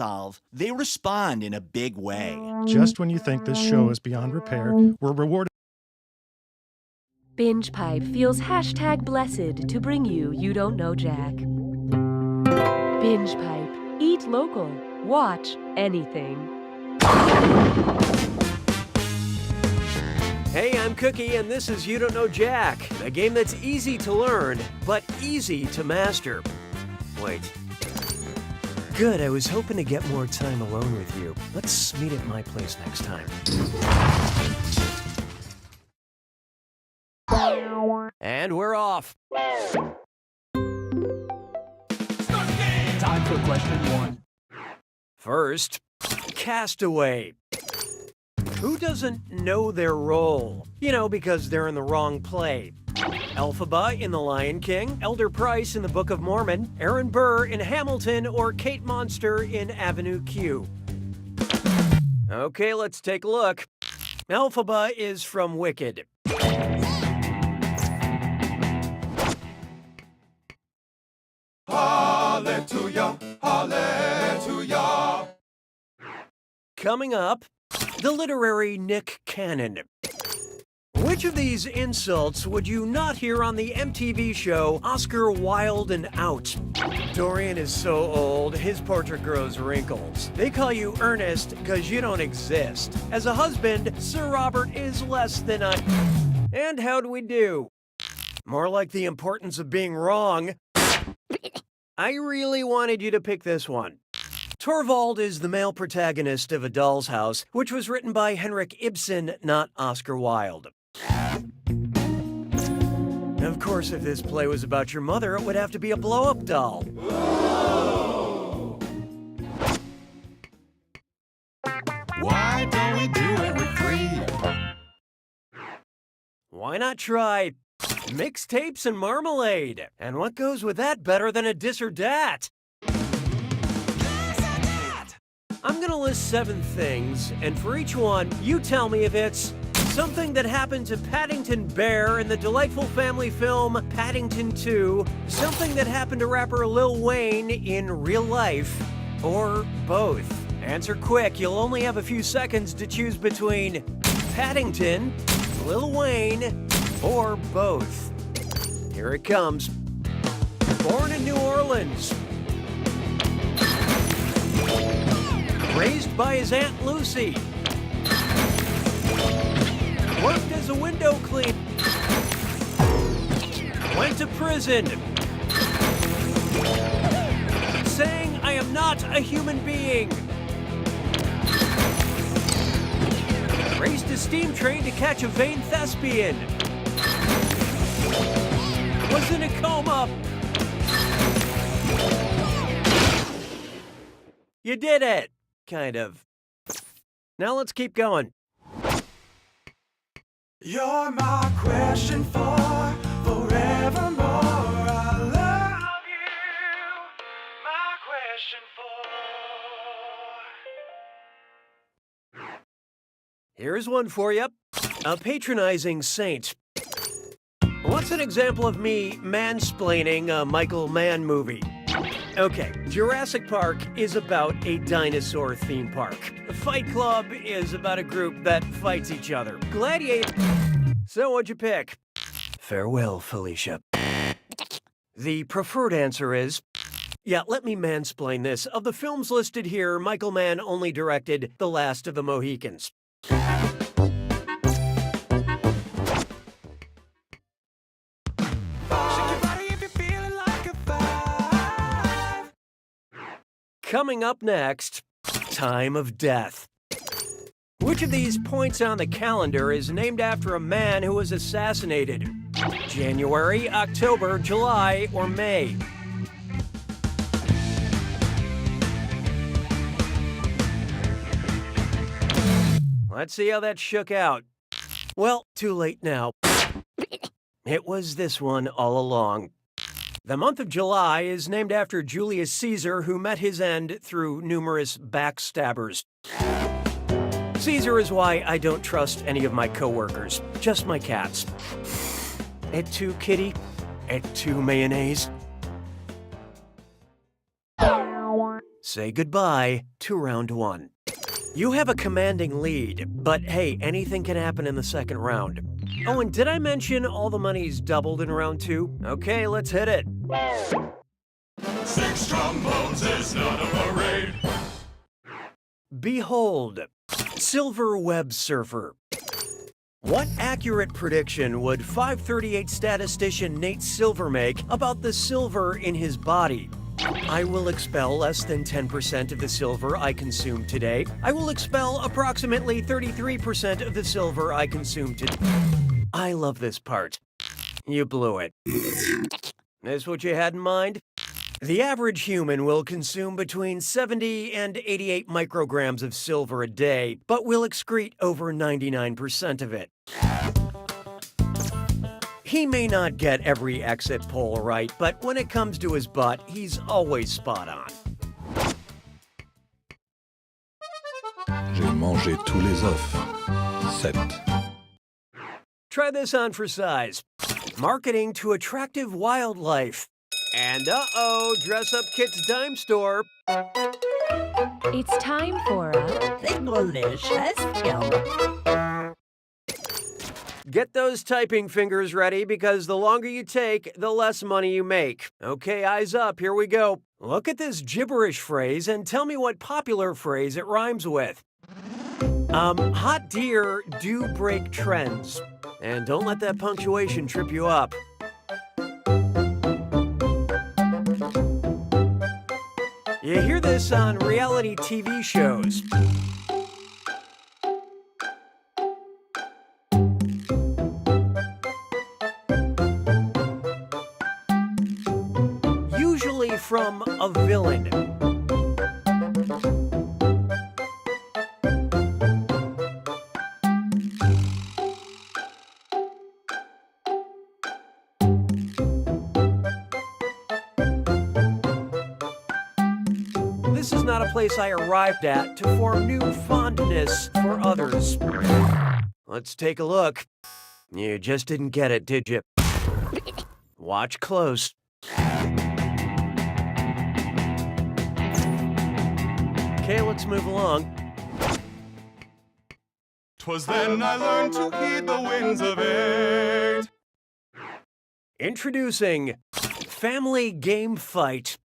solve, they respond in a big way. Just when you think this show is beyond repair, we're rewarded. Binge Pipe feels #blessed to bring you You Don't Know Jack. Binge Pipe. Eat local. Watch anything. Hey, I'm Cookie, and this is You Don't Know Jack, a game that's easy to learn, but easy to master. Wait. Good, I was hoping to get more time alone with you. Let's meet at my place next time. And we're off. Time for question 1. First, Castaway. Who doesn't know their role? You know, because they're in the wrong play. Elphaba in The Lion King, Elder Price in The Book of Mormon, Aaron Burr in Hamilton, or Kate Monster in Avenue Q. Okay, let's take a look. Elphaba is from Wicked. Hallelujah, hallelujah. Coming up, the literary Nick Cannon. Which of these insults would you not hear on the MTV show Oscar Wilde and Out? Dorian is so old, his portrait grows wrinkles. They call you Ernest because you don't exist. As a husband, Sir Robert is less than a... And how'd we do? More like the importance of being wrong. I really wanted you to pick this one. Torvald is the male protagonist of A Doll's House, which was written by Henrik Ibsen, not Oscar Wilde. Of course, if this play was about your mother, it would have to be a blow-up doll. Why don't we do it with 3? Why not try mixtapes and marmalade? And what goes with that better than a dis or dat? I'm gonna list 7 things, and for each one, you tell me if it's something that happened to Paddington Bear in the delightful family film Paddington 2, something that happened to rapper Lil Wayne in real life, or both. Answer quick, you'll only have a few seconds to choose between Paddington, Lil Wayne, or both. Here it comes. Born in New Orleans. Raised by his Aunt Lucy. Worked as a window cleaner. Went to prison. Saying, I am not a human being. Raced a steam train to catch a vain thespian. Was in a coma. You did it. Kind of. Now let's keep going. You're my question for forevermore. I love you. My question for. Here's one for you. A patronizing saint. What's an example of me mansplaining a Michael Mann movie? Okay, Jurassic Park is about a dinosaur theme park. Fight Club is about a group that fights each other. Gladiator... So what'd you pick? Farewell, Felicia. The preferred answer is... Yeah, let me mansplain this. Of the films listed here, Michael Mann only directed The Last of the Mohicans. Coming up next, time of death. Which of these points on the calendar is named after a man who was assassinated? January, October, July, or May? Let's see how that shook out. Well, too late now. It was this one all along. The month of July is named after Julius Caesar, who met his end through numerous backstabbers. Caesar is why I don't trust any of my coworkers, just my cats. Et tu, kitty? Et tu, mayonnaise? say goodbye to round 1. You have a commanding lead, but hey, anything can happen in the second round. Oh, and did I mention all the money's doubled in round 2? Okay, let's hit it. 6 trombones is not a parade. Behold, Silver Web Surfer. What accurate prediction would 538 statistician Nate Silver make about the silver in his body? I will expel less than 10% of the silver I consume today. I will expel approximately 33% of the silver I consume today. I love this part. You blew it. Is what you had in mind? The average human will consume between 70 and 88 micrograms of silver a day, but will excrete over 99% of it. He may not get every exit poll right, but when it comes to his butt, he's always spot on. J'ai mangé tous les œufs. 7. Try this on for size. Marketing to attractive wildlife. And uh-oh, Dress Up Kit's Dime Store. It's time for a delicious film. Get those typing fingers ready because the longer you take, the less money you make. Okay, eyes up, here we go. Look at this gibberish phrase and tell me what popular phrase it rhymes with. Hot deer do break trends. And don't let that punctuation trip you up. You hear this on reality TV shows. Usually from a villain. This is not a place I arrived at to form new fondness for others. Let's take a look. You just didn't get it, did you? Watch close. Okay, let's move along. 'Twas then I learned to heed the winds of age. Introducing Family Game Fight.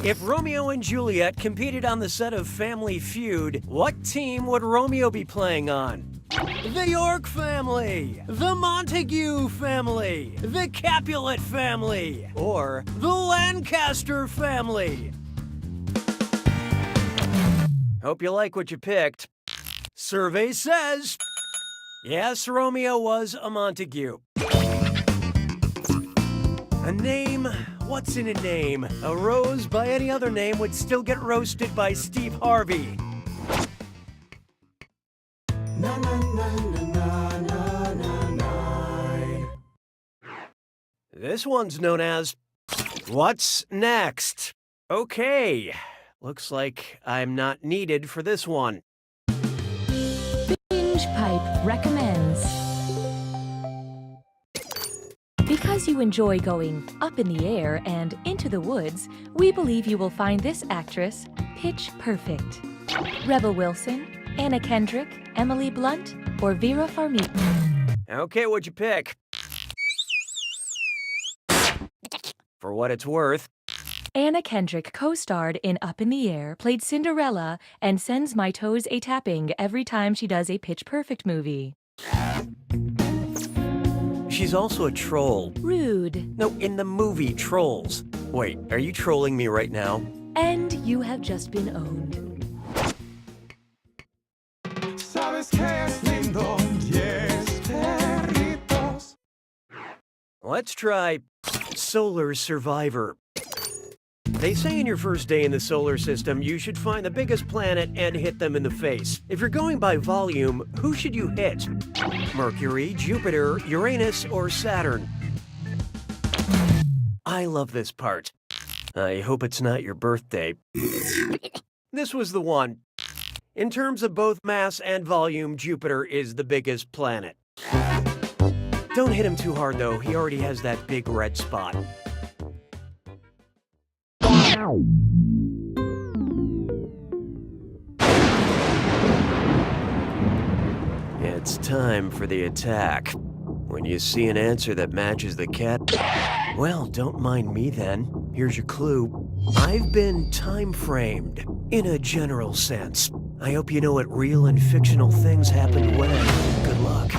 If Romeo and Juliet competed on the set of Family Feud, what team would Romeo be playing on? The York family, the Montague family, the Capulet family, or the Lancaster family? Hope you like what you picked. Survey says, yes, Romeo was a Montague. A name, what's in a name? A rose by any other name would still get roasted by Steve Harvey. Na na na na na na na. This one's known as What's Next? Okay, looks like I'm not needed for this one. Binge Pipe recommends. Because you enjoy going up in the air and into the woods, we believe you will find this actress pitch perfect. Rebel Wilson, Anna Kendrick, Emily Blunt, or Vera Farmiga. Okay, what'd you pick? For what it's worth, Anna Kendrick co-starred in Up in the Air, played Cinderella, and sends my toes a-tapping every time she does a Pitch Perfect movie. she's also a troll. Rude. No, in the movie Trolls. Wait, are you trolling me right now? And you have just been owned. Sabes que es lindo, yes, perritos. Let's try Solar Survivor. They say in your first day in the solar system, you should find the biggest planet and hit them in the face. If you're going by volume, who should you hit? Mercury, Jupiter, Uranus, or Saturn? I love this part. I hope it's not your birthday. This was the one. In terms of both mass and volume, Jupiter is the biggest planet. Don't hit him too hard, though. He already has that big red spot. It's time for the attack. When you see an answer that matches the cat, well, don't mind me then. Here's your clue. I've been time-framed, in a general sense. I hope you know what real and fictional things happened when. Good luck.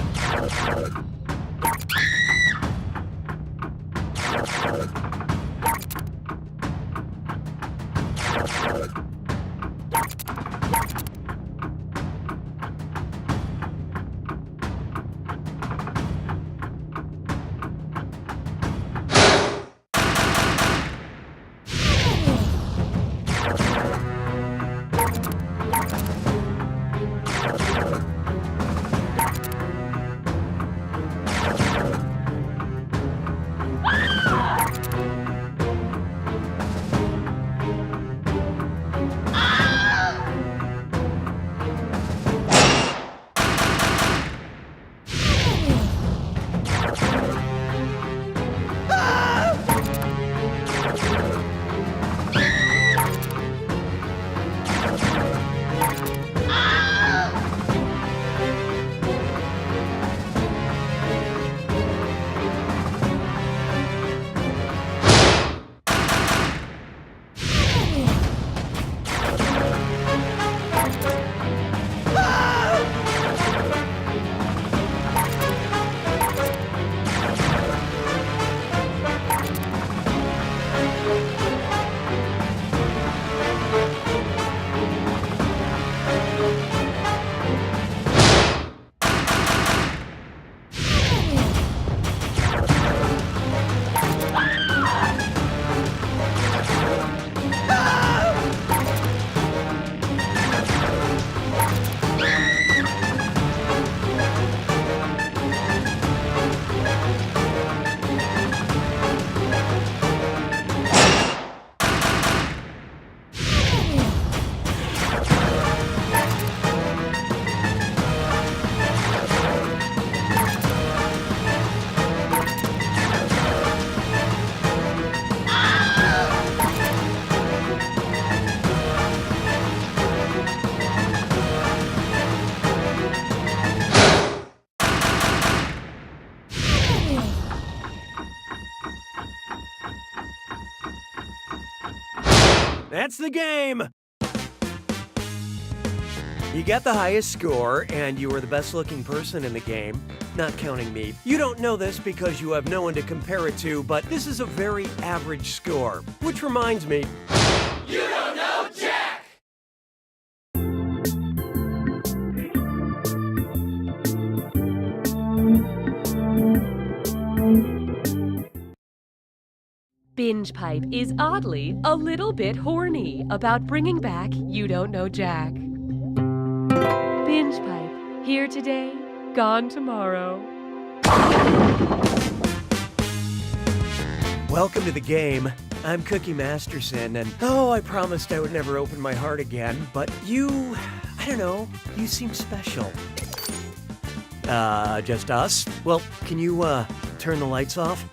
That's the game! You got the highest score, and you were the best-looking person in the game, not counting me. You don't know this because you have no one to compare it to, but this is a very average score. Which reminds me... You don't know Jack! Binge Pipe is oddly a little bit horny about bringing back You Don't Know Jack. Binge Pipe, here today, gone tomorrow. Welcome to the game. I'm Cookie Masterson, and I promised I would never open my heart again, but you, I don't know, you seem special. Just us? Well, can you, turn the lights off?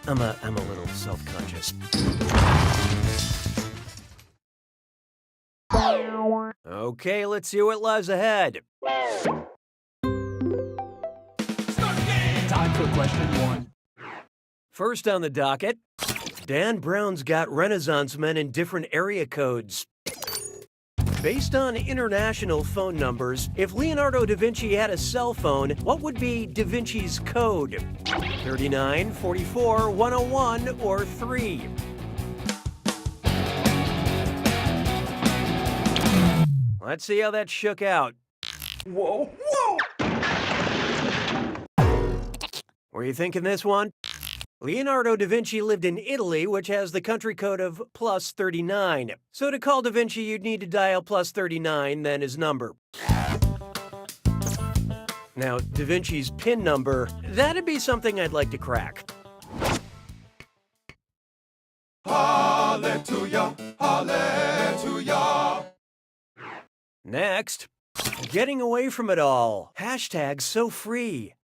I'm a little self-conscious. Okay, let's see what lies ahead. Time for question 1. First on the docket, Dan Brown's got Renaissance men in different area codes. Based on international phone numbers, if Leonardo da Vinci had a cell phone, what would be Da Vinci's code? 39, 44, 101, or 3? Let's see how that shook out. Whoa, whoa! Were you thinking this one? Leonardo da Vinci lived in Italy, which has the country code of +39. So to call da Vinci, you'd need to dial +39, then his number. Now, da Vinci's PIN number, that'd be something I'd like to crack. Hallelujah, hallelujah. Next, getting away from it all. Hashtag so free.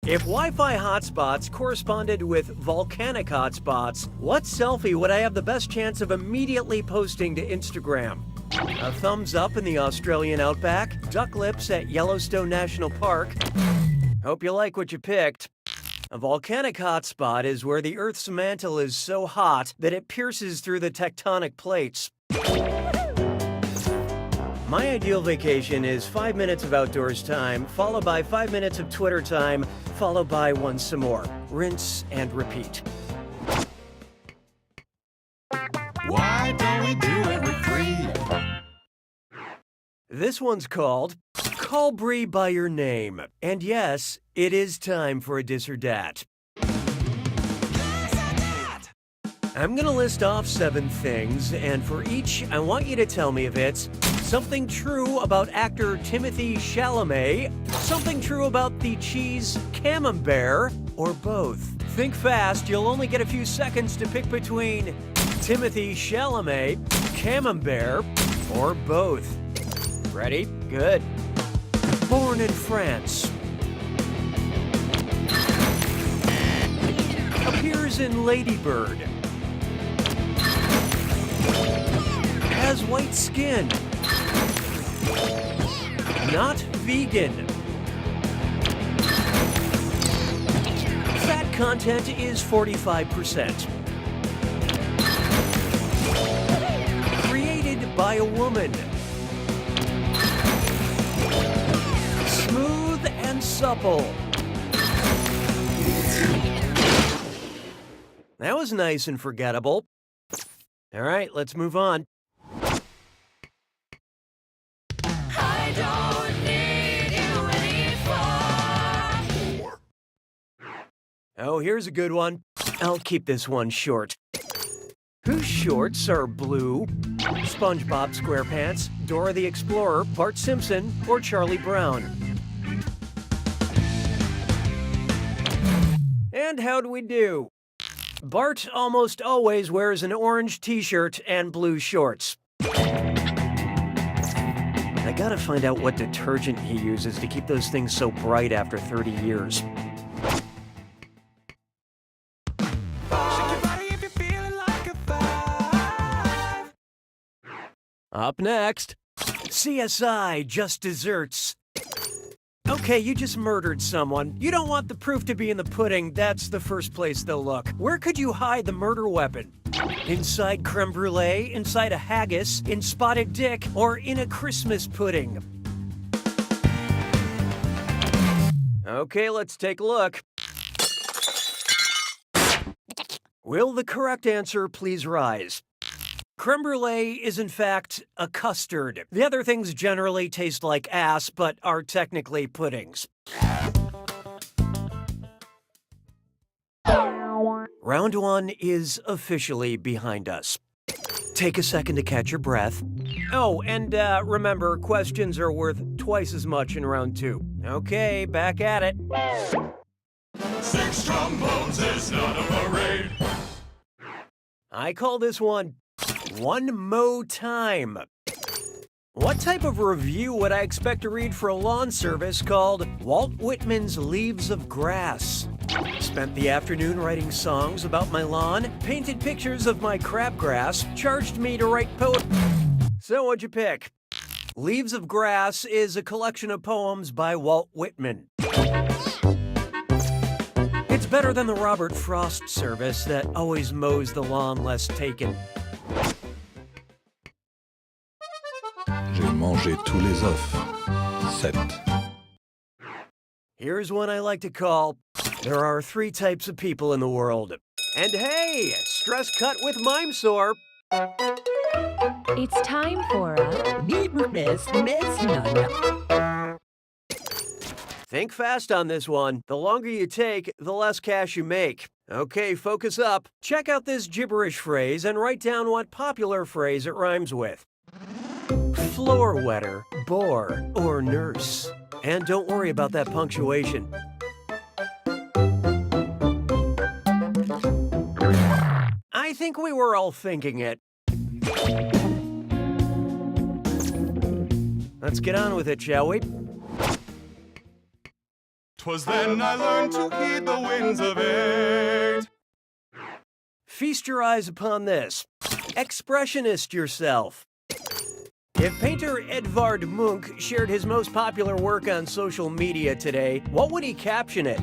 If Wi-Fi hotspots corresponded with volcanic hotspots, what selfie would I have the best chance of immediately posting to Instagram? A thumbs up in the Australian outback, duck lips at Yellowstone National Park. Hope you like what you picked. A volcanic hotspot is where the Earth's mantle is so hot that it pierces through the tectonic plates. My ideal vacation is 5 minutes of outdoors time, followed by 5 minutes of Twitter time, followed by one some more. Rinse and repeat. Why don't we do it for free? This one's called Call Bree by Your Name. And yes, it is time for a dis or dat. I'm gonna list off 7 things, and for each, I want you to tell me if it's something true about actor Timothée Chalamet, something true about the cheese Camembert, or both. Think fast, you'll only get a few seconds to pick between Timothée Chalamet, Camembert, or both. Ready? Good. Born in France. Appears in Lady Bird. Has white skin. Not vegan. Fat content is 45%. Created by a woman. Smooth and supple. That was nice and forgettable. All right, let's move on. I don't need you anymore. Oh, here's a good one. I'll keep this one short. Whose shorts are blue? SpongeBob SquarePants, Dora the Explorer, Bart Simpson, or Charlie Brown? And how'd we do? Bart almost always wears an orange t-shirt and blue shorts. I gotta find out what detergent he uses to keep those things so bright after 30 years. Up next, CSI Just Desserts. Okay, you just murdered someone. You don't want the proof to be in the pudding. That's the first place they'll look. Where could you hide the murder weapon? Inside creme brulee, inside a haggis, in spotted dick, or in a Christmas pudding? Okay, let's take a look. Will the correct answer please rise? Creme brulee is in fact a custard. The other things generally taste like ass, but are technically puddings. Round 1 is officially behind us. Take a second to catch your breath. Oh, and remember, questions are worth twice as much in round 2. Okay, back at it. 6 trombones is not a parade. I call this one Mo Time. What type of review would I expect to read for a lawn service called Walt Whitman's Leaves of Grass? Spent the afternoon writing songs about my lawn, painted pictures of my crabgrass, charged me to write poetry. So what'd you pick? Leaves of Grass is a collection of poems by Walt Whitman. It's better than the Robert Frost service that always mows the lawn less taken. J'ai mangé tous les œufs. 7. Here's one I like to call, there are 3 types of people in the world. And hey, stress cut with mime sore. It's time for a Miss Nana. Think fast on this one. The longer you take, the less cash you make. Okay, focus up. Check out this gibberish phrase and write down what popular phrase it rhymes with. Floor wetter, bore, or nurse. And don't worry about that punctuation. I think we were all thinking it. Let's get on with it, shall we? 'Twas then I learned to heed the winds of 8. Feast your eyes upon this. Expressionist yourself. If painter Edvard Munch shared his most popular work on social media today, what would he caption it?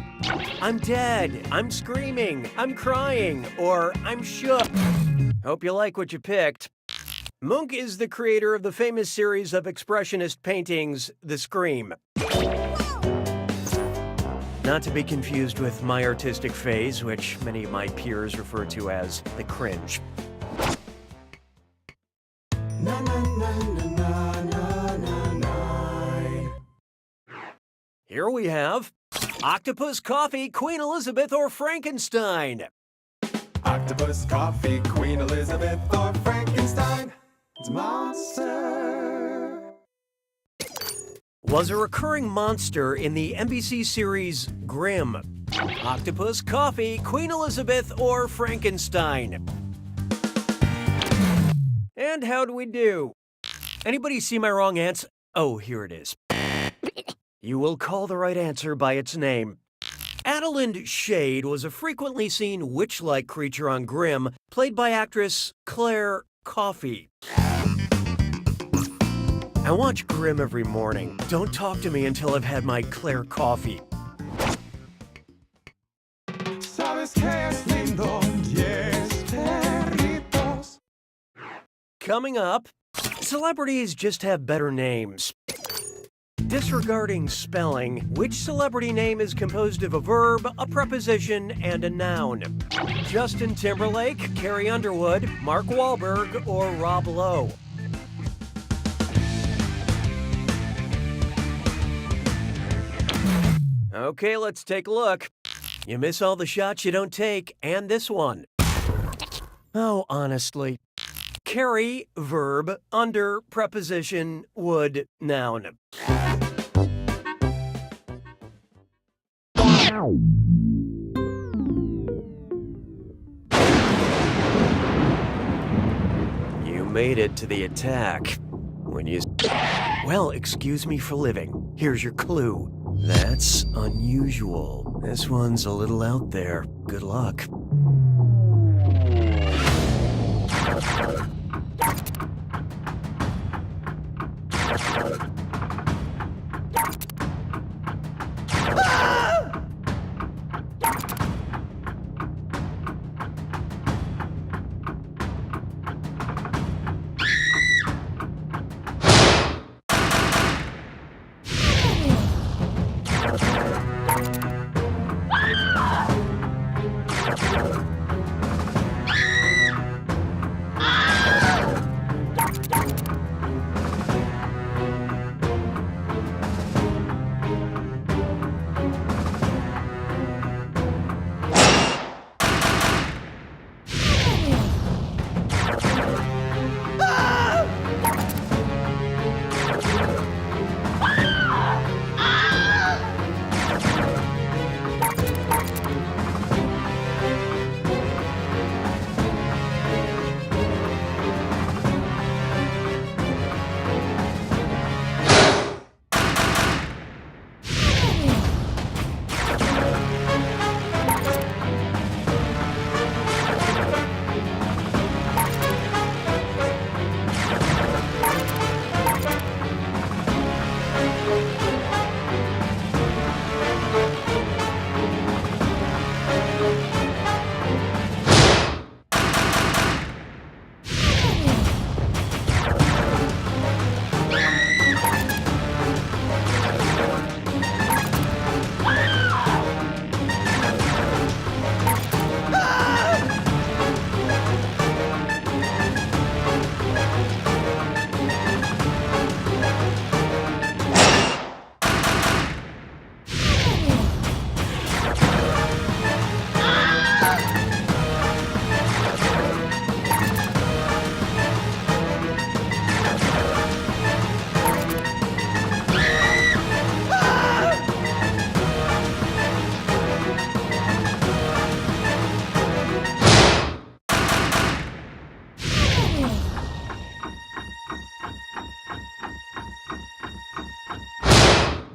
I'm dead, I'm screaming, I'm crying, or I'm shook. Hope you like what you picked. Munch is the creator of the famous series of expressionist paintings, The Scream. Not to be confused with my artistic phase, which many of my peers refer to as the cringe. Na na na na na na na. Here we have Octopus, Coffee, Queen Elizabeth, or Frankenstein. Octopus, coffee, Queen Elizabeth, or Frankenstein. It's a monster. Was a recurring monster in the NBC series Grimm. Octopus, Coffee, Queen Elizabeth, or Frankenstein. And how'd we do? Anybody see my wrong answer? Oh, here it is. You will call the right answer by its name. Adelind Shade was a frequently seen witch-like creature on Grimm, played by actress Claire Coffey. I watch Grimm every morning. Don't talk to me until I've had my Claire coffee. ¿Sabes qué es lindo? Yes, perritos. Coming up, celebrities just have better names. Disregarding spelling, which celebrity name is composed of a verb, a preposition, and a noun? Justin Timberlake, Carrie Underwood, Mark Wahlberg, or Rob Lowe? Okay, let's take a look. You miss all the shots you don't take, and this one. Oh, honestly. Carry, verb, under, preposition, would, noun. You made it to the attack. When you... Well, excuse me for living. Here's your clue. That's unusual. This one's a little out there. Good luck.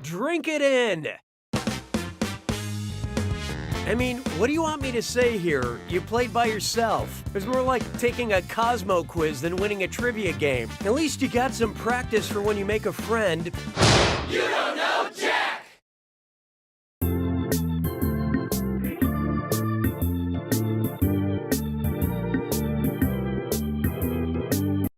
Drink it in! I mean, what do you want me to say here? You played by yourself. It was more like taking a Cosmo quiz than winning a trivia game. At least you got some practice for when you make a friend. You don't